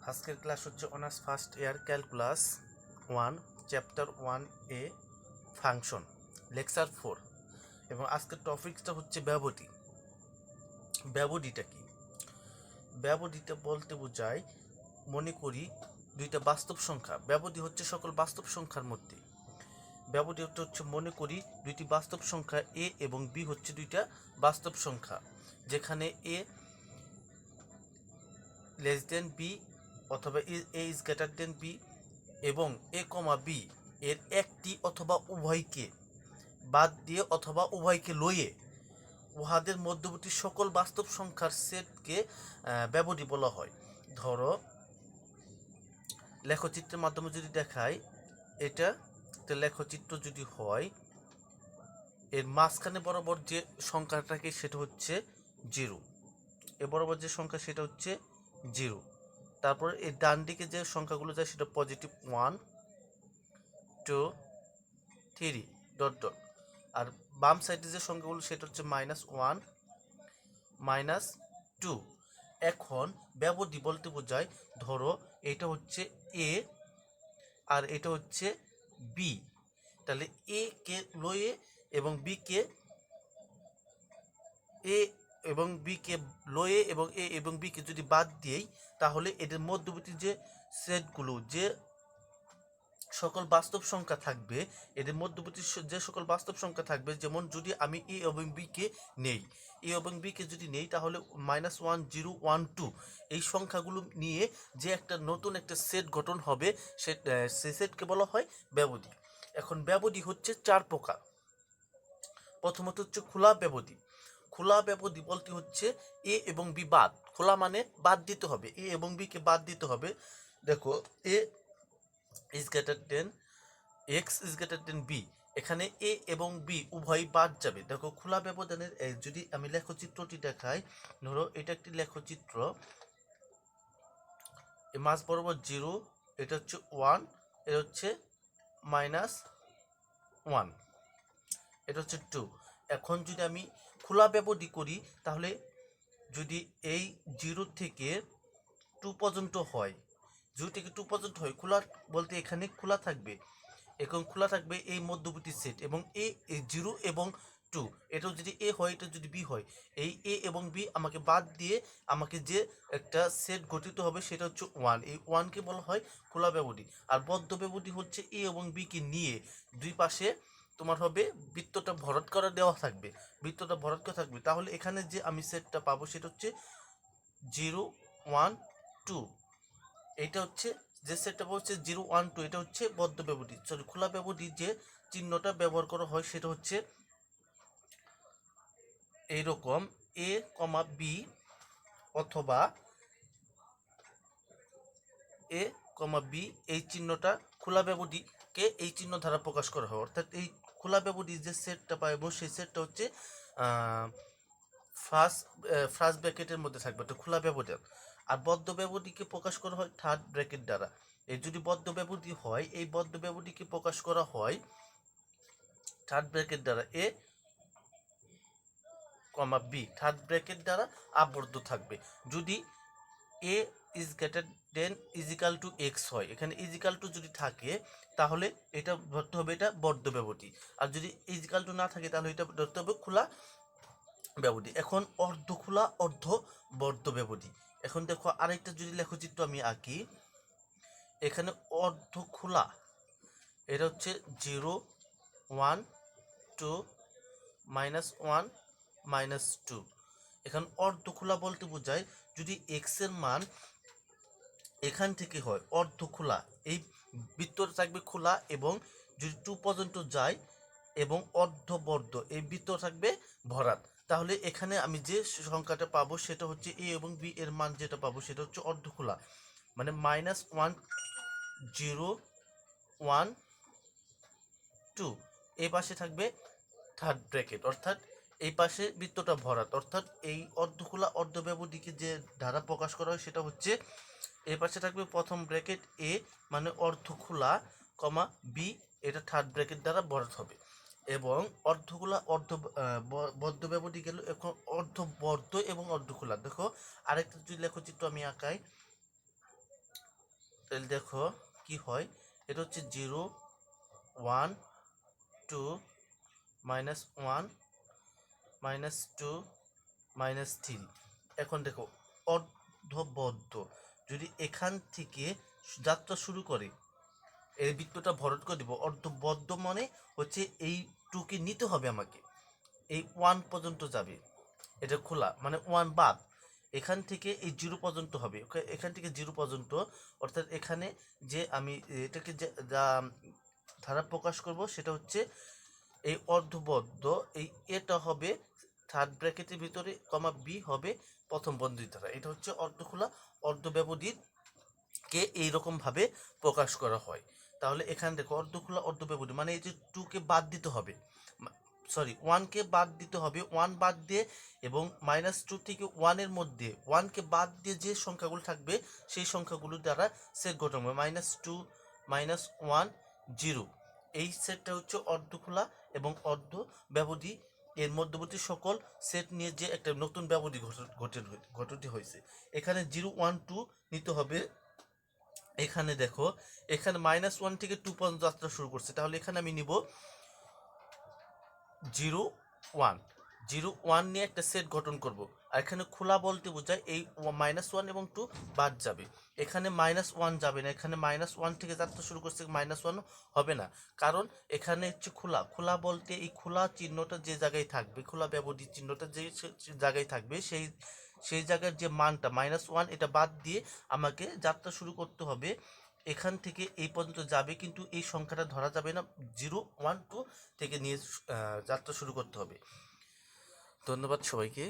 আজকের ক্লাস হচ্ছে honours first year calculus 1 chapter 1A function lecture 4 এবং আজকের টপিকটা হচ্ছে ব্যবধি। ব্যবধিটা কি? ব্যবধিটা বলতে বোঝায়, মনে করি দুইটা বাস্তব সংখ্যা। ব্যবধি হচ্ছে সকল বাস্তব সংখ্যার মধ্যে। ব্যবধি হচ্ছে মনে করি দুইটি বাস্তব সংখ্যা এ এবং বি হচ্ছে দুইটা বাস্তব সংখ্যা, যেখানে এ লেস দেন বি অথবা এ ইজ গ্রেটার দেন বি এবং এ কমা বি এর একটি অথবা উভয়কে বাদ দিয়ে অথবা উভয়কে লইয়ে উহাদের মধ্যবর্তী সকল বাস্তব সংখ্যার সেটকে ব্যবধি বলা হয়। ধরো লেখচিত্রের মাধ্যমে যদি দেখায়, এটা লেখচিত্র যদি হয়, এর মাঝখানে বরাবর যে সংখ্যাটাকে সেটা হচ্ছে 0, এ বরাবর যে সংখ্যা সেটা হচ্ছে 0। তারপর এই ডান দিকে যে সংখ্যাগুলো যায় সেটা পজিটিভ 1 2 3 ডট ডট, আর বাম সাইডে যে সংখ্যাগুলো সেটা হচ্ছে -1 -2। এখন ব্যবধি বলতে বোঝায়, ধরো এটা হচ্ছে এ আর এটা হচ্ছে বি, তাহলে এ কে লয়ে এবং বি কে লয়ে এবং এ এবং বি কে যদি বাদ দিই, তাহলে এদের মধ্যবর্তী যে সেটগুলো, যে সকল বাস্তব সংখ্যা থাকবে, এদের মধ্যবর্তী যে সকল বাস্তব সংখ্যা থাকবে, যেমন যদি আমি এ এবং বি কে নেই, এ এবং বি কে যদি নেই, তাহলে -1 0 1 2 এই সংখ্যাগুলো নিয়ে যে একটা নতুন একটা সেট গঠন হবে, সে সেটকে বলা হয় ব্যবধি। এখন ব্যবধি হচ্ছে 4 প্রকার। প্রথমত হচ্ছে খোলা ব্যবধি। খোলা ব্যবধি বলতে হচ্ছে এ এবং বি বাদ। খোলা মানে বাদ দিতে হবে, এ এবং বি কে বাদ দিতে হবে। দেখো, A is greater than X is greater than B, এখানে এ এবং বি উভয় বাদ যাবে। দেখো, খোলা ব্যবধানের যদি আমি লেখচিত্রটি দেখাই, ধরো এটা একটি লেখচিত্র, মাঝ বরাবর 0, এটা হচ্ছে 1, এটা হচ্ছে -1, এটা হচ্ছে 2। এখন যদি আমি খোলা ব্যবধি করি, তাহলে যদি এই 0 থেকে 2 পর্যন্ত হয়, 0 থেকে 2 পর্যন্ত হয়, খোলা বলতে এখানে খোলা থাকবে, এখন খোলা থাকবে এই মধ্যবর্তী সেট, এবং এ 0 এবং 2, এটাও যদি এ হয়, এটা যদি বি হয়, এই এ এবং বি আমাকে বাদ দিয়ে আমাকে যে একটা সেট গঠিত হবে সেটা হচ্ছে 1। এই 1কে বলা হয় খোলা ব্যবধি। আর বদ্ধ ব্যবধি হচ্ছে এ এবং বি কে নিয়ে দুই পাশে তোমার হবে বৃত্তটা ভরাট করা দেওয়া থাকবে, বৃত্তটা ভরাট করা থাকবে, তাহলে এখানে যে আমি সেটটা পাবো সেটা হচ্ছে 0 1 2। এটা হচ্ছে যে সেটটা হচ্ছে 0 1 2, এটা হচ্ছে বদ্ধ ব্যবধি। সরি, খোলা ব্যবধি যে চিহ্নটা ব্যবহার করা হয় সেটা হচ্ছে এইরকম এ কমা বি অথবা এ কমা বি, এই চিহ্নটা খোলা ব্যবধিকে এই চিহ্ন দ্বারা প্রকাশ করা হয়। অর্থাৎ এই খোলা ব্যবধি যে সেটটা পাইব সেই সেটটা হচ্ছে ফার্স্ট ব্র্যাকেটের মধ্যে থাকবে, এটা খোলা ব্যবধি। আর বদ্ধ ব্যবধিকে প্রকাশ করা হয় থার্ড ব্র্যাকেট দ্বারা। এই যদি বদ্ধ ব্যবধি হয়, এই বদ্ধ ব্যবধিকে প্রকাশ করা হয় থার্ড ব্র্যাকেট দ্বারা, A comma B third bracket দ্বারা আবদ্ধ থাকবে। যদি A is greater than equal to X হয়, এখানে ইজিক্যাল টু যদি থাকে, তাহলে এটা ধরতে হবে এটা বদ্ধ ব্যবধি। আর যদি ইজিক্যাল টু না থাকে, তাহলে এটা ধরতে হবে খোলা ব্যবধি। এখন অর্ধ খোলা অর্ধ বদ্ধ ব্যবধি। এখন দেখো, আরেকটা যদি লেখচিত্র আমি আঁকি, এখানে অর্ধ খোলা, এটা হচ্ছে 0 1 2 -1 -2। এখন অর্ধ খোলা বলতে বোঝায়, যদি এক্স এর মান এখান থেকে হয় অর্ধ খোলা, এই বৃত্তটা থাকবে খোলা, এবং যদি 2 পর্যন্ত যায় এবং অর্ধ বদ্ধ, এই বৃত্ত থাকবে ভরাট, তাহলে এখানে আমি যে সংখ্যাটা পাবো সেটা হচ্ছে এ এবং বি এর মান যেটা পাবো সেটা হচ্ছে অর্ধ খোলা, মানে -1 0 1 2। এই পাশে থাকবে থার্ড ব্র্যাকেট, অর্থাৎ এই পাশে বৃত্তটা ভরাট, অর্থাৎ এই অর্ধখোলা অর্ধ ব্যবধিকে যে ধারা প্রকাশ করা হয় সেটা হচ্ছে, এই পাশে থাকবে প্রথম ব্র্যাকেট এ মানে অর্ধখোলা, কমা বি, এটা থার্ড ব্র্যাকেট দ্বারা ভরাট হবে। এবং অর্ধখোলা বদ্ধ ব্যবধি গেল। এখন অর্ধ বদ্ধ এবং অর্ধখোলা। দেখো, আরেকটা যদি লেখচিত্র আমি আঁকাই, তাহলে দেখো কি হয়, এটা হচ্ছে 0 1 2 -1 -2 -3। এখন দেখো অর্ধবদ্ধ যদি এখান থেকে যাত্রা শুরু করে, এই বৃত্তটা ভরট করে দিব। অর্ধবদ্ধ মানে হচ্ছে এই 2 কে নিতে হবে আমাকে, এই 1 পর্যন্ত যাবে, এটা খোলা মানে 1 বাদ, এখান থেকে এই 0 পর্যন্ত হবে, এখান থেকে 0 পর্যন্ত, অর্থাৎ এখানে যে আমি এটাকে যা ধারা প্রকাশ করব সেটা হচ্ছে এই অর্ধবদ্ধ, এই এটা হবে থার্ড ব্র্যাকেটের ভিতরে, কমা বি হবে প্রথম বন্ধনী ধারা। এটা হচ্ছে অর্ধখোলা অর্ধ ব্যবধিত কে এইরকম ভাবে প্রকাশ করা হয়। তাহলে এখানে দেখো অর্ধখোলা অর্ধ ব্যবধি মানে এই যে 2 কে বাদ দিতে হবে, সরি 1 কে বাদ দিতে হবে, 1 বাদ দিয়ে এবং -2 থেকে 1 এর মধ্যে 1 কে বাদ দিয়ে যে সংখ্যাগুলো থাকবে সেই সংখ্যাগুলো দ্বারা সেট গঠন হবে, -2 -1 0। এই সেটটা হচ্ছে অর্ধখোলা এবং অর্ধ ব্যবধি এর মধ্যবর্তী সকল সেট নিয়ে যে একটা নতুন ব্যবধি গঠিত হয়েছে। এখানে 0 1 2 নিতে হবে। এখানে দেখো এখানে -1 থেকে 2 পর্যন্ত যাত্রা শুরু করছে, তাহলে এখানে আমি নিব 0 1 0 1 নিয়ে একটা সেট গঠন করব। আর এখানে খোলা বলতে বোঝায় এই -1 এবং 2 বাদ যাবে, এখানে -1 যাবে না, এখানে -1 থেকে যাত্রা শুরু করছে, -1 হবে না, কারণ এখানে হচ্ছে খোলা। খোলা বলতে এই খোলা চিহ্নটা যে জায়গায় থাকবে, খোলা ব্যবধি চিহ্নটা যে জায়গায় থাকবে সেই জায়গার যে মানটা -1 এটা বাদ দিয়ে আমাকে যাত্রা শুরু করতে হবে, এখান থেকে এই পর্যন্ত যাবে, কিন্তু এই সংখ্যাটা ধরা যাবে না, 0 1 2 থেকে নিয়ে যাত্রা শুরু করতে হবে। ধন্যবাদ সবাইকে।